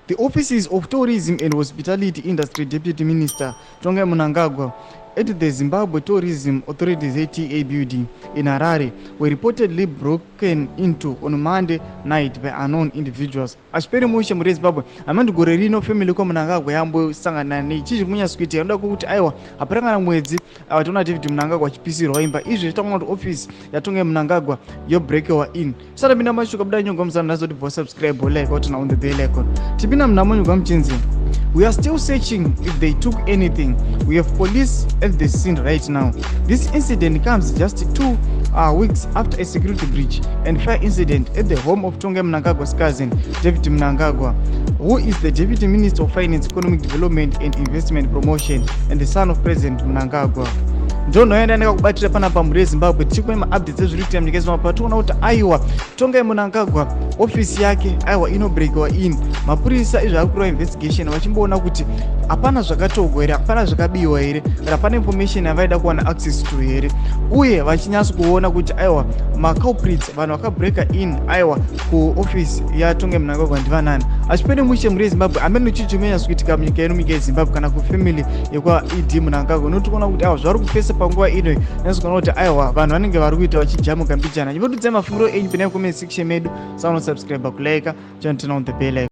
The offices of Tourism and Hospitality Industry Deputy Minister Tongai Mnangagwa at the Zimbabwe Tourism Authority's ATA building in Harare were reportedly broken into on Monday night by unknown individuals. Ashperi musha muri Zimbabwe amandi gore rino family kwa Mnangagwa yambo sangana ne Chii Chirikuitika ndoda kuti aiwa aparangana mwedzi awatona David Mnangagwa chipisirwa imba izvi zvitamwa kuti office yatonge Mnangagwa yo breakewa in. Sara bina mashuka buda nyongo mzana nazo tipo subscribe like what na on the bell icon. Tibina mnamonyo kwa mchinzi. We are still searching if they took anything. We have police at the scene right now. This incident comes just 2 weeks after a security breach and fire incident at the home of Tongai Mnangagwa's cousin, David Mnangagwa, who is the Deputy Minister of Finance, Economic Development and Investment Promotion and the son of President Mnangagwa. Njono yenda ndeka kubatira panapa muri Zimbabwe tichikuwa updates ezvirikuita munyika yeZimbabwe patona kuti aiwa Tongai Mnangagwa office yake aiwa inobreakewa in. Mapurisa izvakura investigation vachimboona kuti hapana zvakatogwa here, hapana zvakabiwa here, kana pane information yavaida kuwana access to here, uye vachinyatsa kuona kuti aiwa maculprits vanhu vakabreaka in aiwa kuoffice yaTongai Mnangagwa ndivanani. Achipene mushe muri Zimbabwe amene chichimenya kuitika munyika yeZimbabwe kana kufamily yekwa ED Mnangagwa notokuona kuti aiwa zvari kufesa panguva ino nezvikuona kuti aiwa vanhu vanenge vari kuita vachijamuka mbichana. Nyimbo dzema mafungiro enyu pene comment section medu. Subscribe kulike, join on the bell icon.